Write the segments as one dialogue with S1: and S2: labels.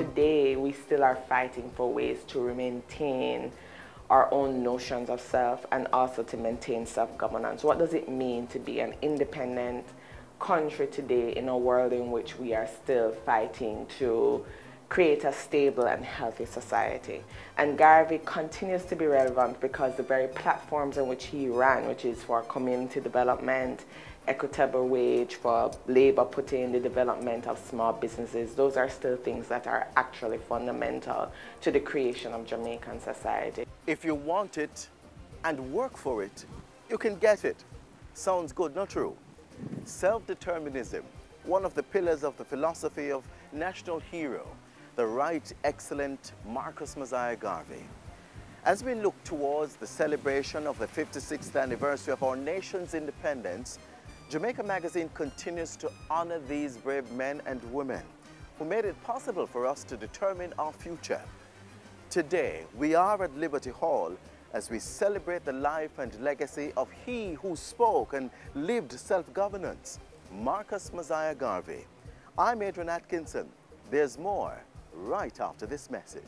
S1: today we still are fighting for ways to maintain our own notions of self and also to maintain self-governance. What does it mean to be an independent country today in a world in which we are still fighting to create a stable and healthy society? And Garvey continues to be relevant because the very platforms in which he ran, which is for community development, equitable wage, for labor put in the development of small businesses, those are still things that are actually fundamental to the creation of Jamaican society.
S2: If you want it and work for it, you can get it. Sounds good, not true? Self-determinism, one of the pillars of the philosophy of national hero, the right excellent Marcus Mosiah Garvey. As we look towards the celebration of the 56th anniversary of our nation's independence, Jamaica Magazine continues to honor these brave men and women who made it possible for us to determine our future. Today, we are at Liberty Hall as we celebrate the life and legacy of he who spoke and lived self-governance, Marcus Mosiah Garvey. I'm Adrian Atkinson. There's more right after this message.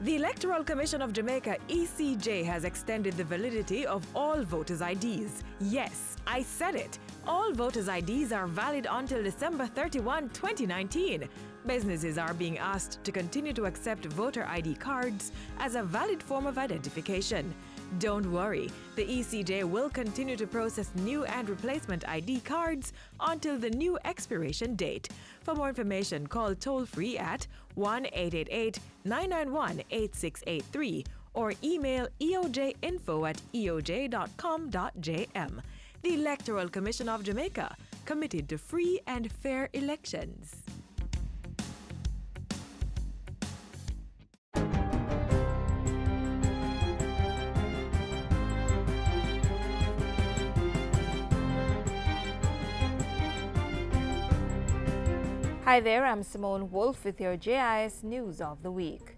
S3: The Electoral Commission of Jamaica, ECJ, has extended the validity of all voters' IDs. Yes, I said it. All voters' IDs are valid until December 31, 2019. Businesses are being asked to continue to accept voter ID cards as a valid form of identification. Don't worry, the ECJ will continue to process new and replacement ID cards until the new expiration date. For more information, call toll-free at 1-888-991-8683 or email eojinfo@eoj.com.jm. The Electoral Commission of Jamaica, committed to free and fair elections.
S4: Hi there, I'm Simone Wolf with your JIS News of the Week.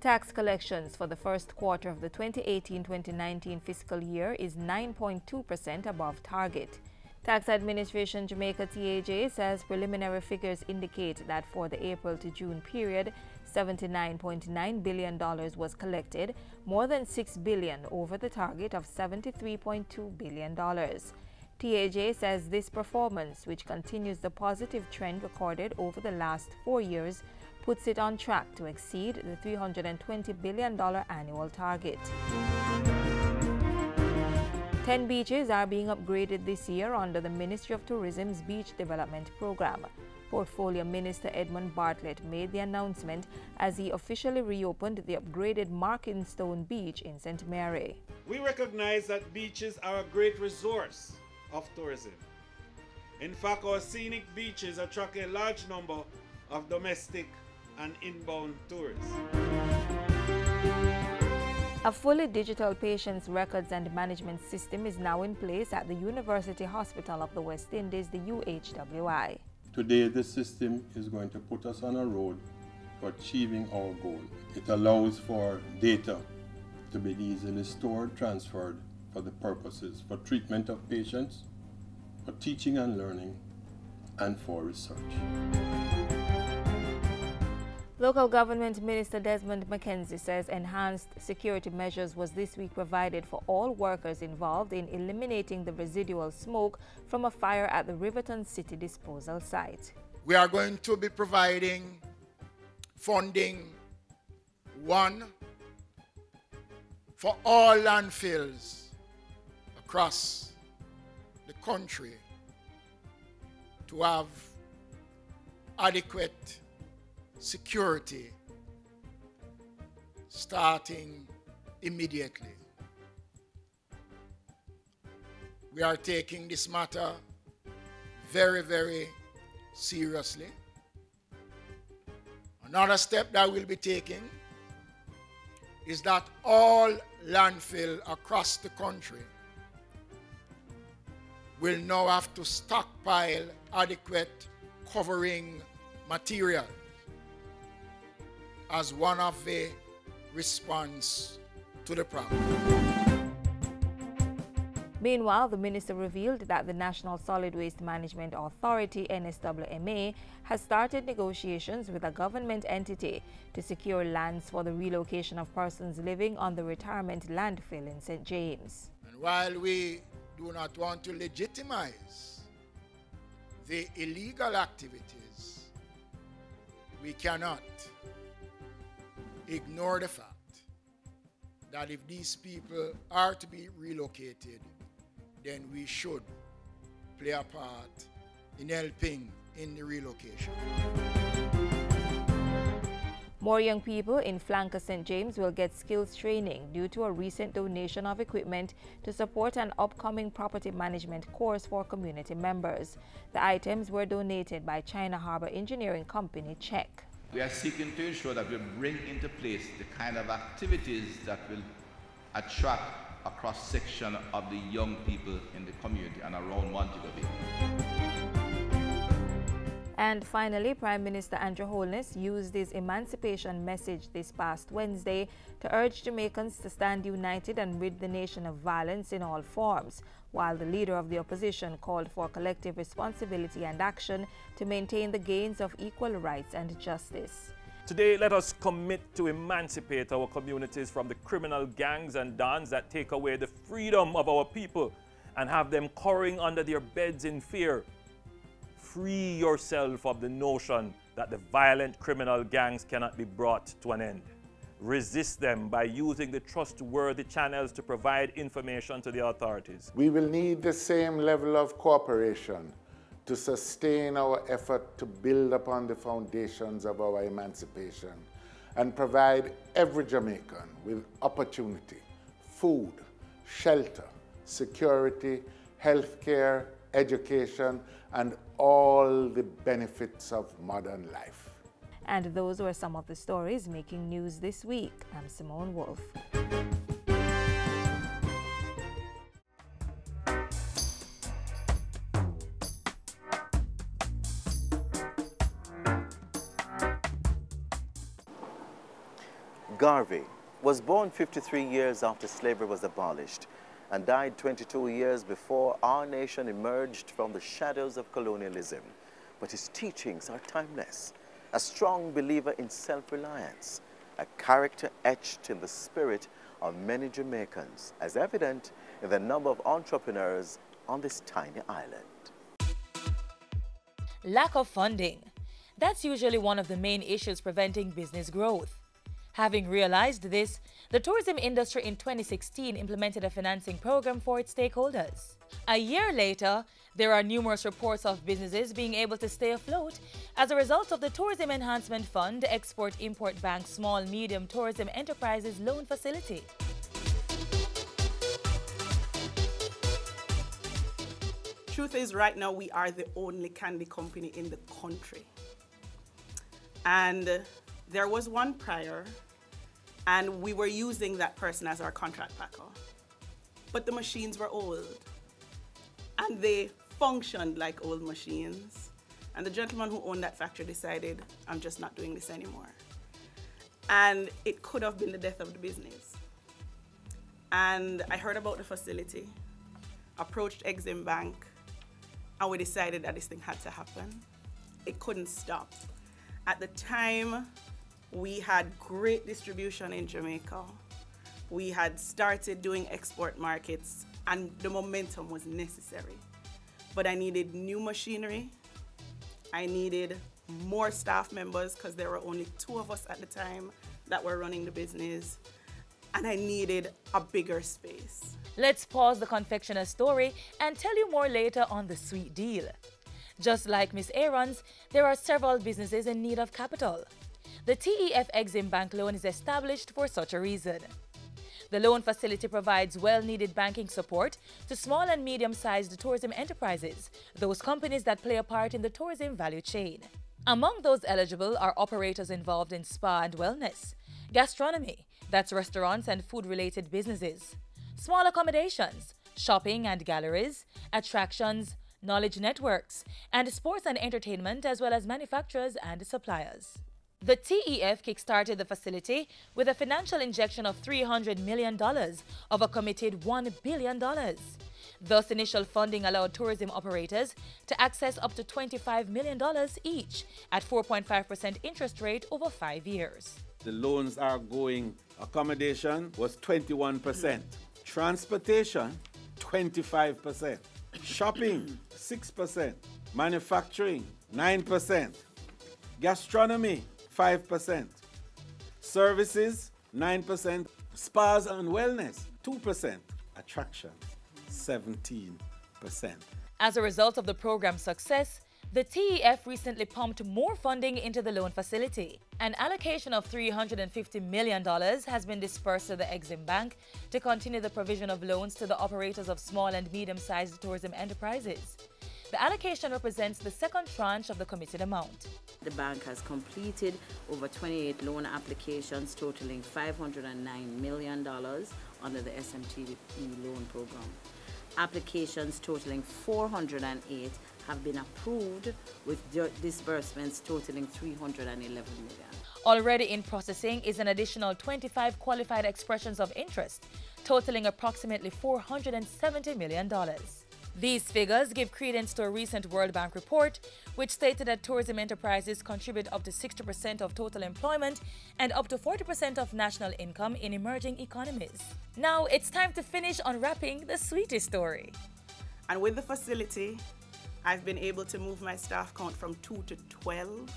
S4: Tax collections for the first quarter of the 2018-2019 fiscal year is 9.2% above target. Tax Administration Jamaica TAJ says preliminary figures indicate that for the April to June period, $79.9 billion was collected, more than $6 billion over the target of $73.2 billion. TAJ says this performance, which continues the positive trend recorded over the last 4 years, puts it on track to exceed the $320 billion annual target. 10 beaches are being upgraded this year under the Ministry of Tourism's Beach Development Program. Portfolio Minister Edmund Bartlett made the announcement as he officially reopened the upgraded Markinstone Beach in St. Mary.
S5: We recognize that beaches are a great resource of tourism. In fact, our scenic beaches attract a large number of domestic and inbound tourists.
S4: A fully digital patients' records and management system is now in place at the University Hospital of the West Indies, the UHWI.
S6: Today, this system is going to put us on a road to achieving our goal. It allows for data to be easily stored, transferred, for the purposes for treatment of patients, for teaching and learning, and for research.
S4: Local Government Minister Desmond McKenzie says enhanced security measures was this week provided for all workers involved in eliminating the residual smoke from a fire at the Riverton City disposal site.
S7: We are going to be providing funding, one, for all landfills across the country to have adequate security starting immediately. We are taking this matter very, very seriously. Another step that we'll be taking is that all landfill across the country will now have to stockpile adequate covering material as one of the response to the problem.
S4: Meanwhile, the minister revealed that the National Solid Waste Management Authority, NSWMA, has started negotiations with a government entity to secure lands for the relocation of persons living on the retirement landfill in St. James.
S7: And while we do not want to legitimize the illegal activities, we cannot ignore the fact that if these people are to be relocated, then we should play a part in helping in the relocation.
S4: More young people in Flanker St. James will get skills training due to a recent donation of equipment to support an upcoming property management course for community members. The items were donated by China Harbour Engineering Company, Czech.
S8: We are seeking to ensure that we bring into place the kind of activities that will attract a cross-section of the young people in the community and around Montego Bay.
S4: And finally, Prime Minister Andrew Holness used his emancipation message this past Wednesday to urge Jamaicans to stand united and rid the nation of violence in all forms, while the leader of the opposition called for collective responsibility and action to maintain the gains of equal rights and justice.
S9: Today, let us commit to emancipate our communities from the criminal gangs and dons that take away the freedom of our people and have them cowering under their beds in fear. Free yourself of the notion that the violent criminal gangs cannot be brought to an end. Resist them by using the trustworthy channels to provide information to the authorities.
S10: We will need the same level of cooperation to sustain our effort to build upon the foundations of our emancipation and provide every Jamaican with opportunity, food, shelter, security, health care, education, and all the benefits of modern life.
S4: And those were some of the stories making news this week. I'm Simone Wolf.
S2: Garvey was born 53 years after slavery was abolished and died 22 years before our nation emerged from the shadows of colonialism. But his teachings are timeless. A strong believer in self-reliance, a character etched in the spirit of many Jamaicans, as evident in the number of entrepreneurs on this tiny island.
S11: Lack of funding. That's usually one of the main issues preventing business growth. Having realized this, the tourism industry in 2016 implemented a financing program for its stakeholders. A year later, there are numerous reports of businesses being able to stay afloat as a result of the Tourism Enhancement Fund Export-Import Bank Small Medium Tourism Enterprises Loan Facility.
S12: Truth is, right now we are the only candy company in the country. And there was one prior, and we were using that person as our contract packer. But the machines were old, and they functioned like old machines. And the gentleman who owned that factory decided, I'm just not doing this anymore. And it could have been the death of the business. And I heard about the facility, approached Exim Bank, and we decided that this thing had to happen. It couldn't stop. At the time, we had great distribution in Jamaica. We had started doing export markets, and the momentum was necessary. But I needed new machinery. I needed more staff members because there were only 2 of us at the time that were running the business. And I needed a bigger space.
S11: Let's pause the confectioner's story and tell you more later on the sweet deal. Just like Miss Aaron's, there are several businesses in need of capital. The TEF Exim Bank loan is established for such a reason. The loan facility provides well-needed banking support to small and medium-sized tourism enterprises, those companies that play a part in the tourism value chain. Among those eligible are operators involved in spa and wellness, gastronomy, that's restaurants and food-related businesses, small accommodations, shopping and galleries, attractions, knowledge networks, and sports and entertainment, as well as manufacturers and suppliers. The TEF kickstarted the facility with a financial injection of $300 million of a committed $1 billion. Thus, initial funding allowed tourism operators to access up to $25 million each at 4.5% interest rate over 5 years.
S5: The loans are going, accommodation was 21%, transportation 25%, shopping 6%, manufacturing 9%, gastronomy 5%, services 9%, spas and wellness 2%, attractions 17%.
S11: As a result of the program's success, the TEF recently pumped more funding into the loan facility. An allocation of $350 million has been dispersed to the Exim Bank to continue the provision of loans to the operators of small and medium-sized tourism enterprises. The allocation represents the second tranche of the committed amount.
S13: The bank has completed over 28 loan applications totaling $509 million under the SMTE loan program. Applications totaling 408 have been approved, with disbursements totaling $311 million.
S11: Already in processing is an additional 25 qualified expressions of interest, totaling approximately $470 million. These figures give credence to a recent World Bank report, which stated that tourism enterprises contribute up to 60% of total employment and up to 40% of national income in emerging economies. Now it's time to finish unwrapping the sweetest story.
S12: And with the facility, I've been able to move my staff count from 2 to 12.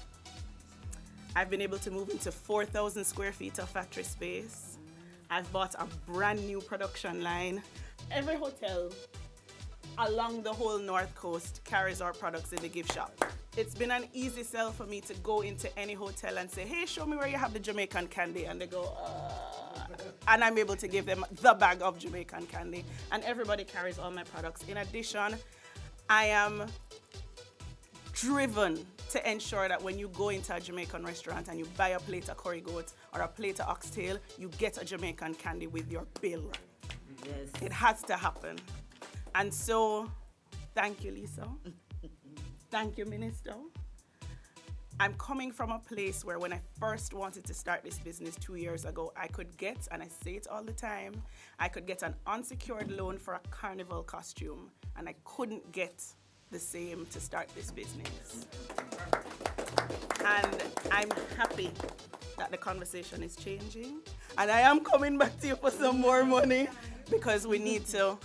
S12: I've been able to move into 4,000 square feet of factory space. I've bought a brand new production line. Every hotel along the whole North Coast carries our products in the gift shop. It's been an easy sell for me to go into any hotel and say, hey, show me where you have the Jamaican candy. And they go, and I'm able to give them the bag of Jamaican candy. And everybody carries all my products. In addition, I am driven to ensure that when you go into a Jamaican restaurant and you buy a plate of curry goat or a plate of oxtail, you get a Jamaican candy with your bill. Yes. It has to happen. And so, thank you, Lisa. Thank you, Minister. I'm coming from a place where when I first wanted to start this business 2 years ago, I could get, and I say it all the time, I could get an unsecured loan for a carnival costume, and I couldn't get the same to start this business. And I'm happy that the conversation is changing, and I am coming back to you for some more money because we need to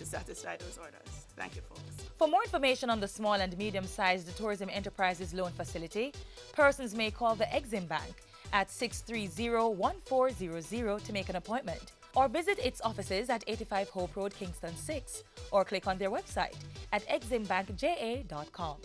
S12: satisfy those orders. Thank you, folks.
S11: For more information on the small and medium-sized tourism enterprises loan facility, persons may call the Exim Bank at 630-1400 to make an appointment, or visit its offices at 85 Hope Road, Kingston 6, or click on their website at eximbankja.com.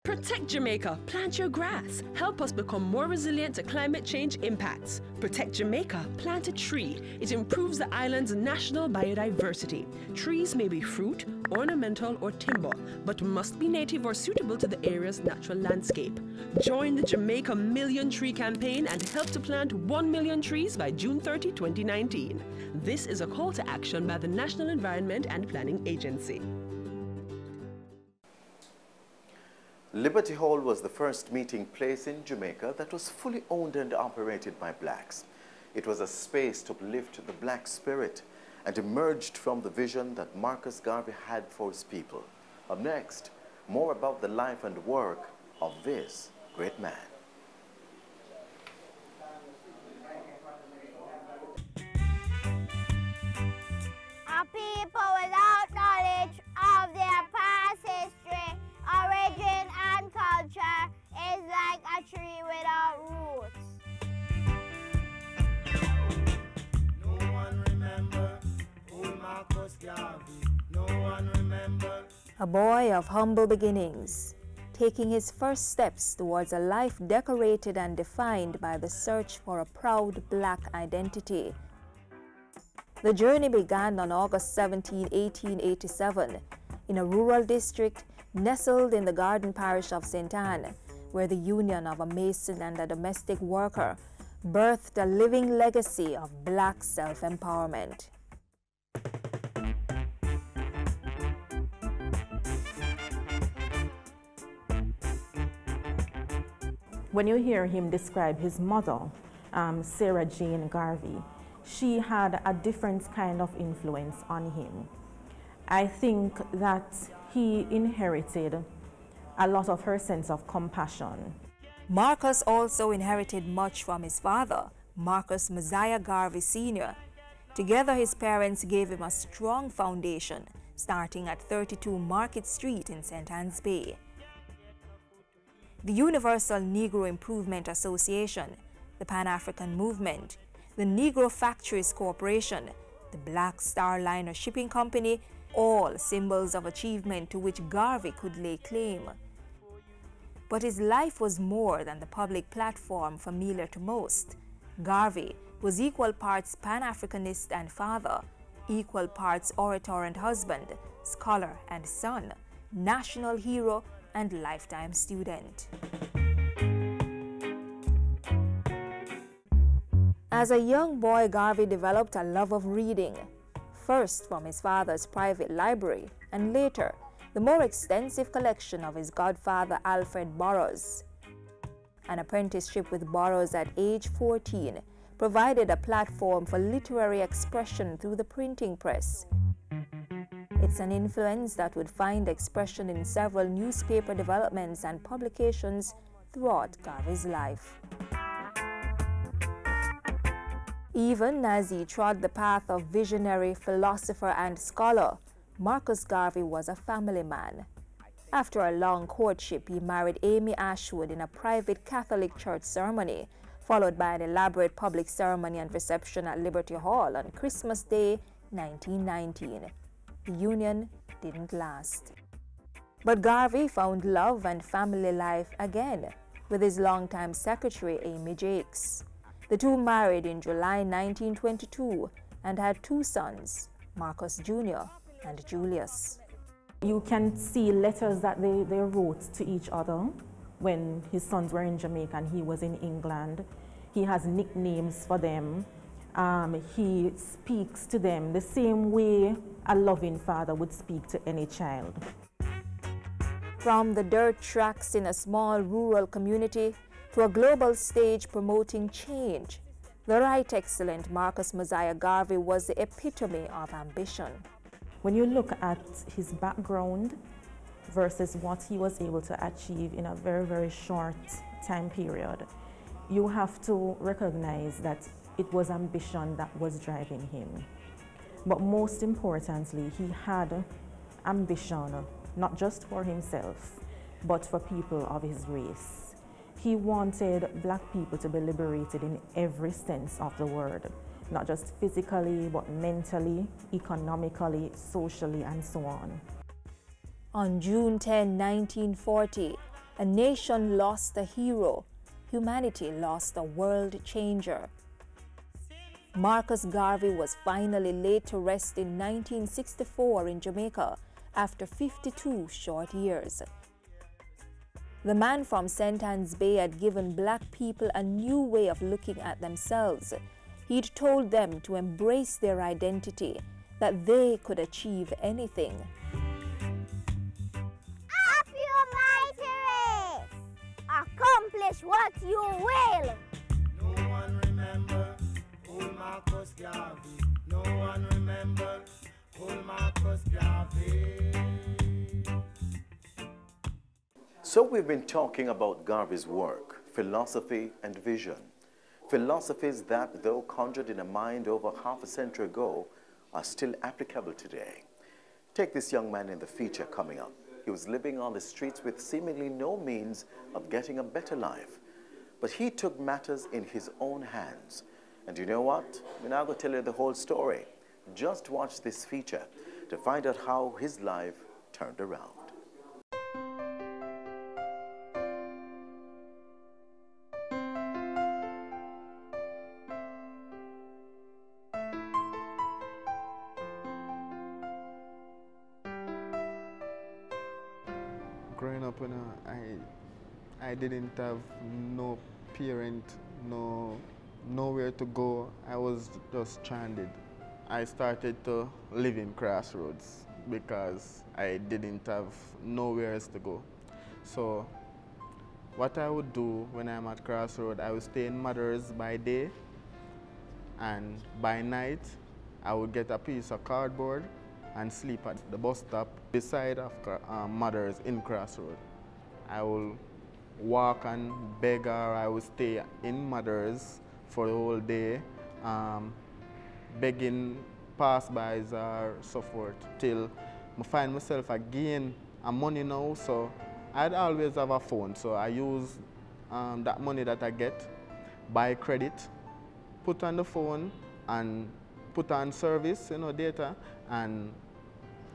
S14: Protect Jamaica, plant your grass. Help us become more resilient to climate change impacts. Protect Jamaica, plant a tree. It improves the island's national biodiversity. Trees may be fruit, ornamental, or timber, but must be native or suitable to the area's natural landscape. Join the Jamaica Million Tree Campaign and help to plant 1 million trees by June 30, 2019. This is a call to action by the National Environment and Planning Agency.
S2: Liberty Hall was the first meeting place in Jamaica that was fully owned and operated by blacks. It was a space to uplift the black spirit and emerged from the vision that Marcus Garvey had for his people. Up next, more about the life and work of this great man.
S15: A people without knowledge of their past history, origin and culture is like a tree without roots.
S16: No one remember old Marcus Garvey. No one remember.
S4: A boy of humble beginnings, taking his first steps towards a life decorated and defined by the search for a proud black identity. The journey began on August 17, 1887, in a rural district nestled in the Garden Parish of St. Anne, where the union of a mason and a domestic worker birthed a living legacy of black self-empowerment.
S17: When you hear him describe his mother, Sarah Jane Garvey, she had a different kind of influence on him. I think that he inherited a lot of her sense of compassion.
S4: Marcus also inherited much from his father, Marcus Mosiah Garvey Sr. Together, his parents gave him a strong foundation, starting at 32 Market Street in St. Anne's Bay. The Universal Negro Improvement Association, the Pan-African Movement, the Negro Factories Corporation, the Black Star Liner Shipping Company, all symbols of achievement to which Garvey could lay claim. But his life was more than the public platform familiar to most. Garvey was equal parts Pan-Africanist and father, equal parts orator and husband, scholar and son, national hero and lifetime student. As a young boy, Garvey developed a love of reading, first from his father's private library, and later the more extensive collection of his godfather Alfred Burroughs. An apprenticeship with Burroughs at age 14 provided a platform for literary expression through the printing press. It's an influence that would find expression in several newspaper developments and publications throughout Garvey's life. Even as he trod the path of visionary, philosopher, and scholar, Marcus Garvey was a family man. After a long courtship, he married Amy Ashwood in a private Catholic church ceremony, followed by an elaborate public ceremony and reception at Liberty Hall on Christmas Day, 1919. The union didn't last. But Garvey found love and family life again with his longtime secretary, Amy Jakes. The two married in July 1922 and had two sons, Marcus Jr. and Julius.
S17: You can see letters that they wrote to each other when his sons were in Jamaica and he was in England. He has nicknames for them. He speaks to them the same way a loving father would speak to any child.
S4: From the dirt tracks in a small rural community to a global stage promoting change, the Right Excellent Marcus Mosiah Garvey was the epitome of ambition.
S17: When you look at his background versus what he was able to achieve in a very, very short time period, you have to recognize that it was ambition that was driving him. But most importantly, he had ambition not just for himself, but for people of his race. He wanted black people to be liberated in every sense of the word, not just physically, but mentally, economically, socially, and so on.
S4: On June 10, 1940, a nation lost a hero. Humanity lost a world changer. Marcus Garvey was finally laid to rest in 1964 in Jamaica after 52 short years. The man from St. Anne's Bay had given black people a new way of looking at themselves. He'd told them to embrace their identity, that they could achieve anything.
S15: Up you mighty race! Accomplish what you will!
S16: No one remember old Marcus Garvey. No one remember old Marcus Garvey.
S2: So we've been talking about Garvey's work, philosophy and vision. Philosophies that, though conjured in a mind over half a century ago, are still applicable today. Take this young man in the feature coming up. He was living on the streets with seemingly no means of getting a better life. But he took matters in his own hands. And you know what? We're now going to tell you the whole story. Just watch this feature to find out how his life turned around.
S18: Growing up, I didn't have no parent, nowhere to go. I was just stranded. I started to live in Crossroads because I didn't have nowhere else to go. So what I would do when I'm at Crossroad, I would stay in Mothers by day, and by night, I would get a piece of cardboard and sleep at the bus stop beside of Mothers in Crossroad. I will walk and beg, or I will stay in Mothers for the whole day, begging pass-bys or so forth, till I find myself again money now, so I'd always have a phone, so I use that money that I get, buy credit, put on the phone, and put on service, data, and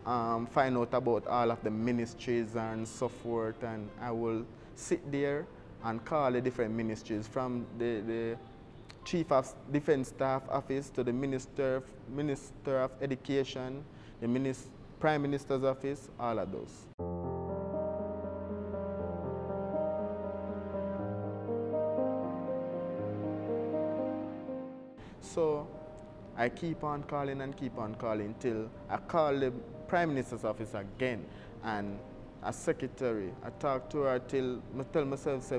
S18: find out about all of the ministries and so forth, and I will sit there and call the different ministries, from the Chief of Defense Staff Office to the Minister of Education, the Prime Minister's Office, all of those. So I keep on calling and keep on calling till I call the Prime Minister's Office again, and a secretary, I talk to her till I tell myself, say,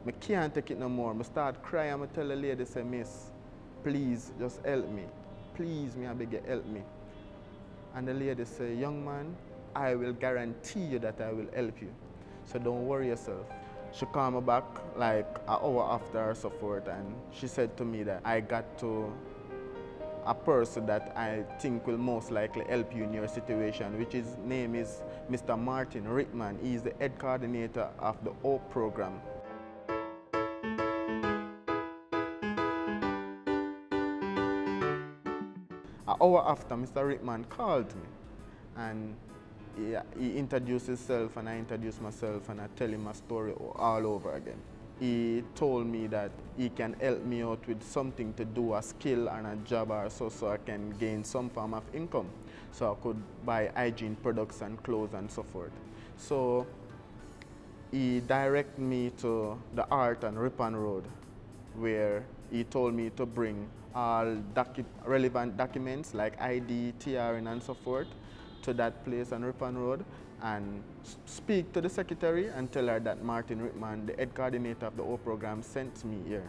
S18: I can't take it no more. I start crying, I tell the lady, say, miss, please just help me. Please, I beg you, help me. And the lady say, young man, I will guarantee you that I will help you. So don't worry yourself. She called me back like an hour after or so forth, and she said to me that I got to a person that I think will most likely help you in your situation, which his name is Mr. Martin Rittman. He is the head coordinator of the OPE program. An hour after, Mr. Rittman called me, and he introduced himself, and I introduced myself, and I tell him my story all over again. He told me that he can help me out with something to do, a skill and a job or so I can gain some form of income, so I could buy hygiene products and clothes and so forth. So he directed me to the Art and Ripon Road, where he told me to bring all relevant documents like ID, TRN and so forth to that place on Ripon Road, and speak to the secretary and tell her that Martin Rittman, the head coordinator of the O program, sent me here.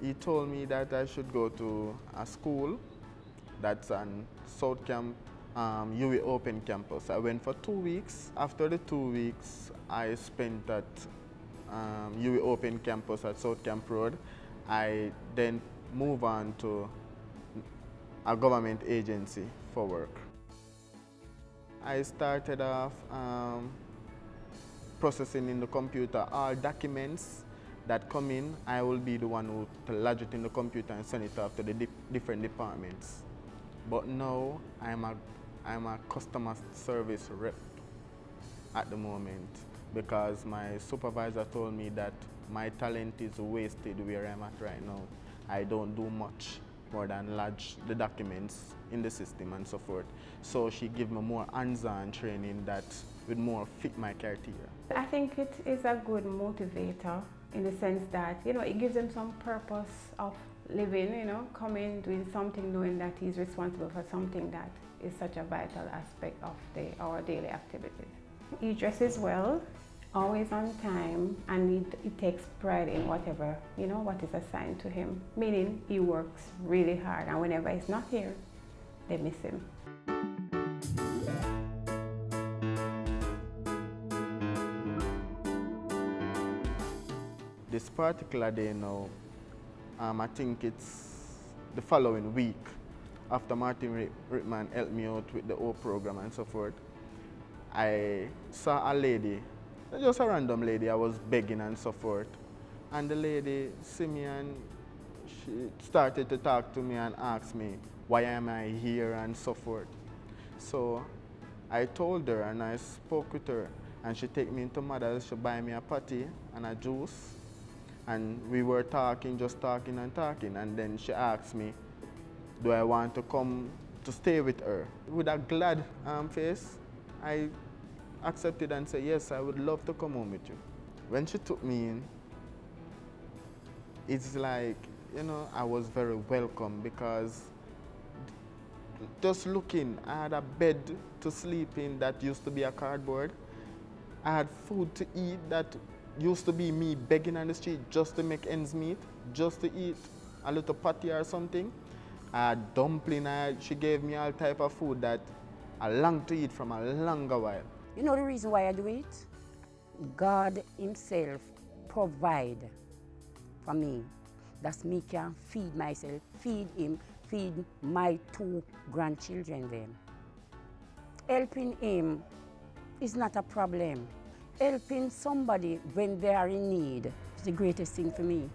S18: He told me that I should go to a school that's on South Camp, UWI Open campus. I went for 2 weeks. After the 2 weeks I spent at UWI Open campus at South Camp Road, I then moved on to a government agency for work. I started off processing in the computer all documents that come in. I will be the one who to lodge it in the computer and send it off to the different departments. But now I'm a customer service rep at the moment, because my supervisor told me that my talent is wasted where I'm at right now. I don't do much more than lodge the documents in the system and so forth. So she gave me more hands-on training that would more fit my criteria.
S19: I think it is a good motivator in the sense that, it gives him some purpose of living, coming, doing something, knowing that he's responsible for something that is such a vital aspect of our daily activities. He dresses well, always on time, and he takes pride in whatever, what is assigned to him, meaning he works really hard, and whenever he's not here, they miss him.
S18: This particular day now, I think it's the following week, after Martin Rittman helped me out with the O program and so forth. I saw a lady, just a random lady, I was begging and so forth. And the lady see me and she started to talk to me and ask me, why am I here and so forth. So I told her and I spoke with her, and she take me into Mother's, she buy me a patty and a juice. And we were talking, just talking and talking, and then she asked me, do I want to come to stay with her? With a glad face, I accepted and said, yes, I would love to come home with you. When she took me in, it's like, I was very welcome, because just looking, I had a bed to sleep in that used to be a cardboard. I had food to eat that used to be me begging on the street just to make ends meet, just to eat a little patty or something. Dumpling, she gave me all type of food that I long to eat from a longer while.
S20: You know the reason why I do it? God himself provide for me. That's me can feed myself, feed him, feed my 2 grandchildren then. Helping him is not a problem. Helping somebody when they are in need is the greatest thing for me.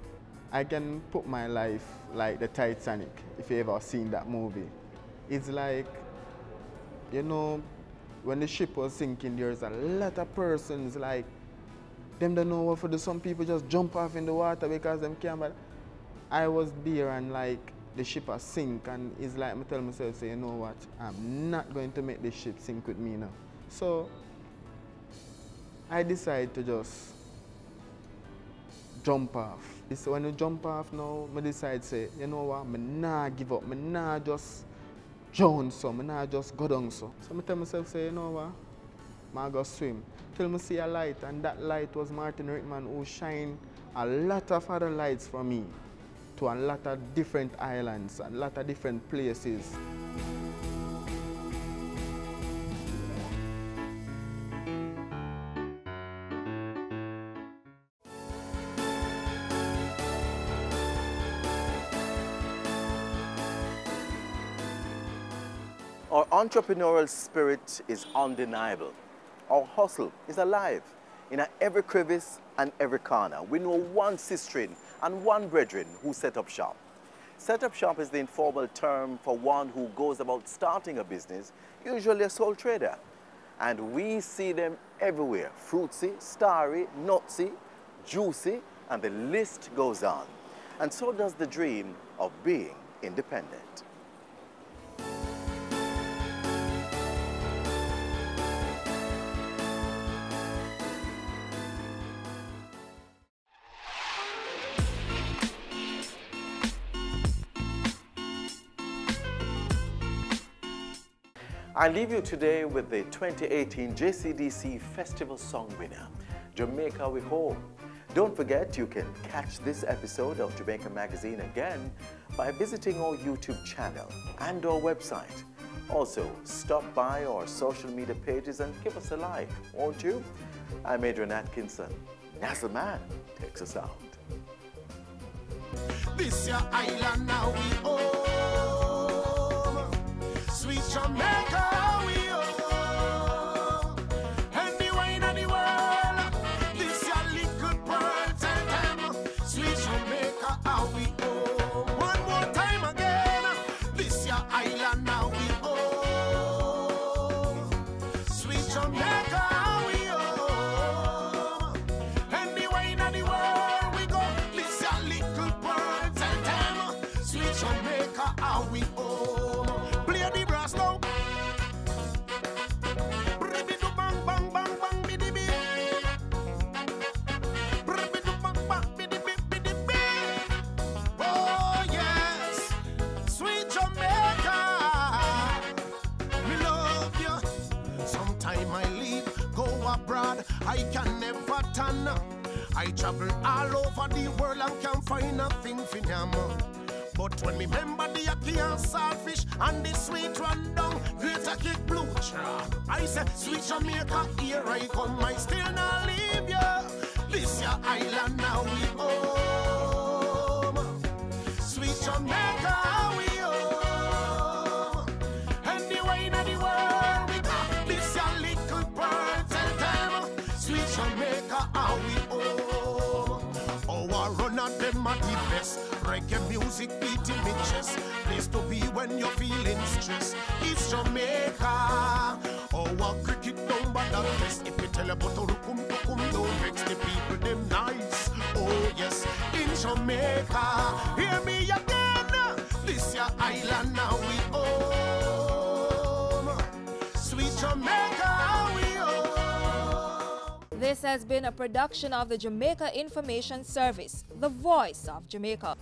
S18: I can put my life like the Titanic, if you ever seen that movie. It's like, you know, when the ship was sinking, there's a lot of persons like, them don't know what to do. Some people just jump off in the water because them can't. But I was there and like the ship has sink, and it's like I tell myself, say, you know what, I'm not going to make the ship sink with me now. So I decided to just jump off. So when you jump off now, I decide say, you know what, I nah give up, I nah just drown so, I nah just go down so. So I tell myself, say, you know what, I go swim. Till I see a light, and that light was Martin Rickman, who shined a lot of other lights for me to a lot of different islands, a lot of different places.
S2: Our entrepreneurial spirit is undeniable. Our hustle is alive in every crevice and every corner. We know one sister and one brethren who set up shop. Set up shop is the informal term for one who goes about starting a business, usually a sole trader. And we see them everywhere: fruitsy, starry, nutsy, juicy, and the list goes on. And so does the dream of being independent. I leave you today with the 2018 JCDC Festival Song winner, Jamaica We Home. Don't forget, you can catch this episode of Jamaica Magazine again by visiting our YouTube channel and our website. Also, stop by our social media pages and give us a like, won't you? I'm Adrian Atkinson. Nassau Man takes us out.
S16: This your island now we own. Sweet Jamaica we own. Anywhere in the world, this your little pearl, tell them. Sweet Jamaica how we own. One more time again. This your island now we own. Sweet Jamaica we own. Anywhere in the world we go, this your little pearl, tell them. Sweet Jamaica how we own. I can never turn. I travel all over the world and can't find nothing for them. But when me remember the ackee and saltfish and the sweet run down, greater kick blue trap, I say, sweet Jamaica, here I come, I still not leave ya. This your island now we home. Sweet Jamaica we home. Anywhere in the world we got this your little pearl, tell them. Sweet Jamaica how we home. Our run at them at the best. Reggae music beating me chest. Place to be when you're feeling stressed. It's Jamaica. Our cricket down by the best. If you tell about Rukum, don't vex the people, them nice. Oh yes, in Jamaica. Hear me again. This your island now we own. Sweet Jamaica we own.
S4: This has been a production of the Jamaica Information Service, the voice of Jamaica.